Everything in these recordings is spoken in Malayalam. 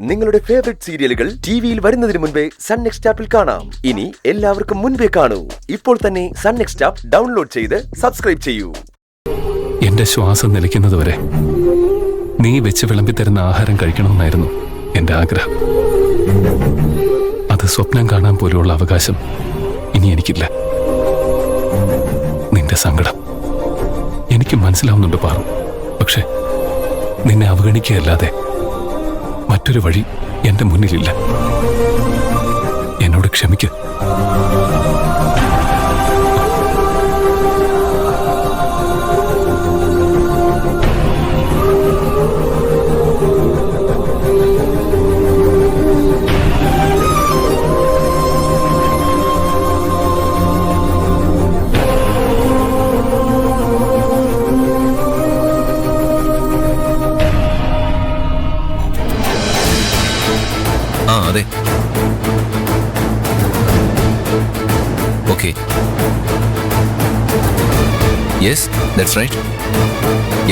നിങ്ങളുടെ ഫേവറേറ്റ് സീരിയലുകൾ ടിവിയിൽ വരുന്നതിന് മുൻപേ സൺ നെക്സ്റ്റ് ആപ്പിൽ കാണാം. ഇനി എല്ലാവർക്കും മുൻപേ കാണൂ. ഇപ്പോൾ തന്നെ സൺ നെക്സ്റ്റ് ആപ്പ് ഡൗൺലോഡ് ചെയ്ത് സബ്സ്ക്രൈബ് ചെയ്യൂ. എന്റെ ശ്വാസം നിലയ്ക്കുന്നതുവരെ നീ വെച്ച് വിളമ്പിത്തരുന്ന ആഹാരം കഴിക്കണമെന്നായിരുന്നു എന്റെ ആഗ്രഹം. അത് സ്വപ്നം കാണാൻ പോലുള്ള അവകാശം ഇനി എനിക്കില്ല. നിന്റെ സങ്കടം എനിക്ക് മനസ്സിലാവുന്നുണ്ട് പാറു. പക്ഷെ നിന്നെ അവഗണിക്കുകയല്ലാതെ മറ്റൊരു വഴി എന്റെ മുന്നിലില്ല. എന്നോട് ക്ഷമിക്ക്. അതെ, ഓക്കെ, യെസ്, ദാറ്റ്സ് റൈറ്റ്.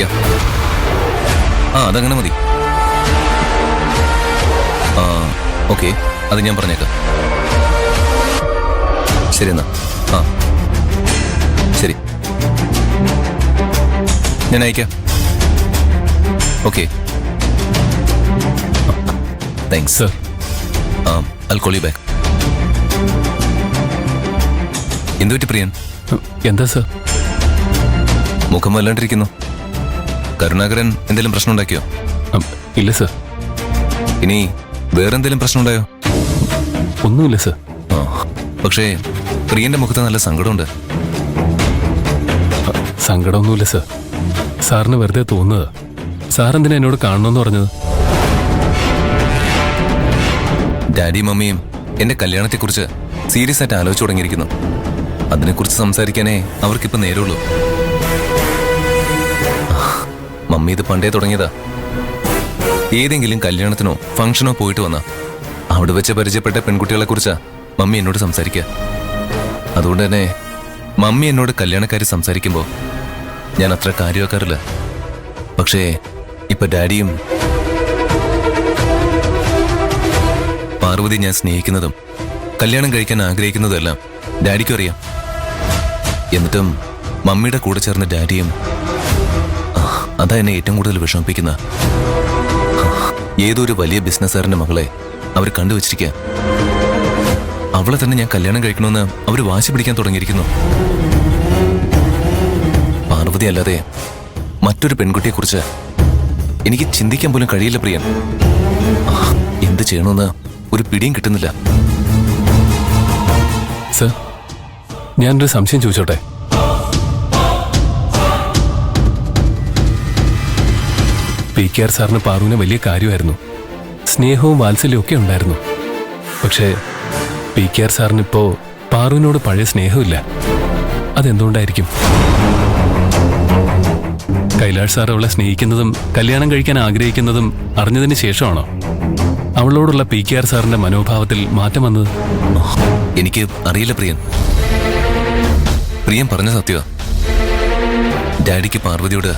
യാ, അതങ്ങനെ മതി. ഓക്കെ, അത് ഞാൻ പറഞ്ഞേക്കാം. ശരി എന്നാ. ശരി, ഞാൻ അയക്കാം. Okay, thanks sir. I'll call you back. എന്തുപറ്റി പ്രിയൻ? എന്താ സർ? മുഖം വല്ലാണ്ടിരിക്കുന്നു. കരുണാകരൻ എന്തെങ്കിലും പ്രശ്നം ഉണ്ടാക്കിയോ? ഇല്ല സർ. ഇനി വേറെന്തെങ്കിലും പ്രശ്നം ഉണ്ടായോ? ഒന്നുമില്ല സർ. പക്ഷേ പ്രിയന്റെ മുഖത്ത് നല്ല സങ്കടമുണ്ട്. സങ്കടമൊന്നുമില്ല സർ. സാറിന് വെറുതെ തോന്നുന്നത്. സാർ എന്തിനാ എന്നോട് കാണണമെന്ന് പറഞ്ഞത്? ഡാഡിയും മമ്മിയും എന്റെ കല്യാണത്തെക്കുറിച്ച് സീരിയസ് ആയിട്ട് ആലോചിച്ചു തുടങ്ങിയിരിക്കുന്നു. അതിനെക്കുറിച്ച് സംസാരിക്കാനേ അവർക്കിപ്പോൾ നേരമുള്ളൂ. മമ്മി ഇത് പണ്ടേ തുടങ്ങിയതാ. ഏതെങ്കിലും കല്യാണത്തിനോ ഫംഗ്ഷനോ പോയിട്ട് വന്നാ അവിടെ വെച്ച് പരിചയപ്പെട്ട പെൺകുട്ടികളെ കുറിച്ചാ മമ്മി എന്നോട് സംസാരിക്കുക. അതുകൊണ്ട് തന്നെ മമ്മി എന്നോട് കല്യാണക്കാരി സംസാരിക്കുമ്പോൾ ഞാൻ അത്ര കാര്യമാക്കാറില്ല. പക്ഷേ ഇപ്പൊ ഡാഡിയും പാർവതി ഞാൻ സ്നേഹിക്കുന്നതും കല്യാണം കഴിക്കാൻ ആഗ്രഹിക്കുന്നതെല്ലാം ഡാഡിക്കും അറിയാം. എന്നിട്ടും മമ്മിയുടെ കൂടെ ചേർന്ന ഡാഡിയും അതാ എന്നെ ഏറ്റവും കൂടുതൽ വിഷമിപ്പിക്കുന്ന. ഏതൊരു വലിയ ബിസിനസ്സുകാരന്റെ മകളെ അവർ കണ്ടുവച്ചിരിക്കുക. അവളെ തന്നെ ഞാൻ കല്യാണം കഴിക്കണമെന്ന് അവർ വാശി പിടിക്കാൻ തുടങ്ങിയിരിക്കുന്നു. പാർവതി അല്ലാതെ മറ്റൊരു പെൺകുട്ടിയെക്കുറിച്ച് എനിക്ക് ചിന്തിക്കാൻ പോലും കഴിയില്ല പ്രിയൻ. എന്ത് ചെയ്യണമെന്ന് ഒരു പിടിയും കിട്ടുന്നില്ല. സർ, ഞാനൊരു സംശയം ചോദിച്ചോട്ടെ? PKR സാറിന് പാറുവിനെ വലിയ കാര്യമായിരുന്നു. സ്നേഹവും വാത്സല്യവും ഒക്കെ ഉണ്ടായിരുന്നു. പക്ഷേ PKR സാറിനിപ്പോ പാറുവിനോട് പഴയ സ്നേഹമില്ല. അതെന്തുകൊണ്ടായിരിക്കും? കൈലാഷ് സാർ അവളെ സ്നേഹിക്കുന്നതും കല്യാണം കഴിക്കാൻ ആഗ്രഹിക്കുന്നതും അറിഞ്ഞതിന് ശേഷമാണോ അവളോടുള്ള PKR സാറിന്റെ മനോഭാവത്തിൽ മാറ്റം വന്നത്? എനിക്ക് അറിയില്ല പ്രിയൻ. പ്രിയൻ പറഞ്ഞ സത്യമാ. ഡാഡിക്ക് പാർവതിയോട്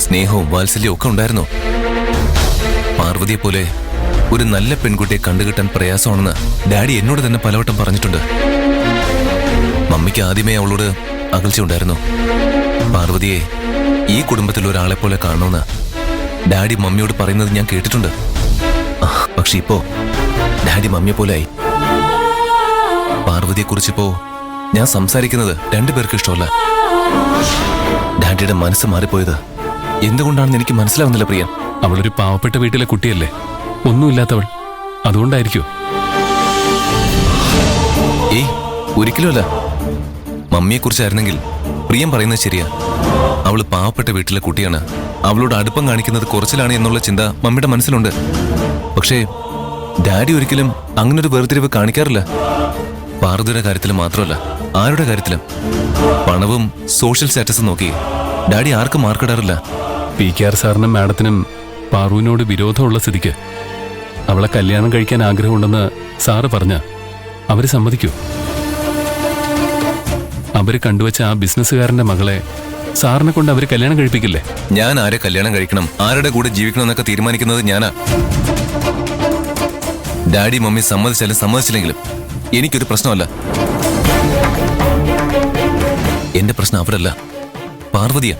സ്നേഹവും വാത്സല്യവും ഒക്കെ ഉണ്ടായിരുന്നു. പാർവതിയെ പോലെ ഒരു നല്ല പെൺകുട്ടിയെ കണ്ടുകിട്ടാൻ പ്രയാസമാണെന്ന് ഡാഡി എന്നോട് തന്നെ പലവട്ടം പറഞ്ഞിട്ടുണ്ട്. മമ്മിക്ക് ആദ്യമേ അവളോട് അകൽച്ചയുണ്ടായിരുന്നു. പാർവതിയെ ഈ കുടുംബത്തിൽ ഒരാളെ പോലെ കാണണമെന്ന് ഡാഡി മമ്മിയോട് പറയുന്നത് ഞാൻ കേട്ടിട്ടുണ്ട്. പക്ഷെ ഇപ്പോ ഡാഡി മമ്മിയെ പോലെയായി. പാർവതിയെക്കുറിച്ചിപ്പോ ഞാൻ സംസാരിക്കുന്നത് രണ്ടുപേർക്കും ഇഷ്ടമല്ല. ഡാഡിയുടെ മനസ്സ് മാറിപ്പോയത് എന്തുകൊണ്ടാണെന്ന് എനിക്ക് മനസ്സിലാവുന്നില്ല പ്രിയൻ. അവളൊരു പാവപ്പെട്ട വീട്ടിലെ കുട്ടിയല്ലേ, ഒന്നുമില്ലാത്തവൾ. അതുകൊണ്ടായിരിക്കും. ഏയ്, ഒരിക്കലുമല്ല. മമ്മിയെക്കുറിച്ചായിരുന്നെങ്കിൽ പ്രിയൻ പറയുന്നത് ശരിയാ. അവള് പാവപ്പെട്ട വീട്ടിലെ കുട്ടിയാണ്. അവളോട് അടുപ്പം കാണിക്കുന്നത് കുറച്ചിലാണ് എന്നുള്ള ചിന്ത മമ്മിയുടെ മനസ്സിലുണ്ട്. പക്ഷേ ഡാഡി ഒരിക്കലും അങ്ങനൊരു വേർതിരിവ് കാണിക്കാറില്ല. പാർവതിയുടെ കാര്യത്തിലും മാത്രമല്ല, ആരുടെ കാര്യത്തിലും. പണവും സോഷ്യൽ സ്റ്റാറ്റസും നോക്കി ഡാഡി ആർക്കും മാർക്കിടാറില്ല. PKR സാറിനും മാഡത്തിനും പാറുവിനോട് വിരോധമുള്ള സ്ഥിതിക്ക് അവളെ കല്യാണം കഴിക്കാൻ ആഗ്രഹമുണ്ടെന്ന് സാറ് പറഞ്ഞ അവര് സമ്മതിക്കൂ? അവര് കണ്ടുവച്ച ആ ബിസിനസ്സുകാരന്റെ മകളെ സാറിനെ കൊണ്ട് അവര് കല്യാണം കഴിപ്പിക്കില്ലേ? ഞാൻ ആരെ കല്യാണം കഴിക്കണം, ആരുടെ കൂടെ ജീവിക്കണം എന്നൊക്കെ തീരുമാനിക്കുന്നത് ഞാനാ. ഡാഡി മമ്മി സമ്മതിച്ചാലും സമ്മതിച്ചില്ലെങ്കിലും എനിക്കൊരു പ്രശ്നമല്ല. എന്റെ പ്രശ്നം അവരല്ല, പാർവതിയാ.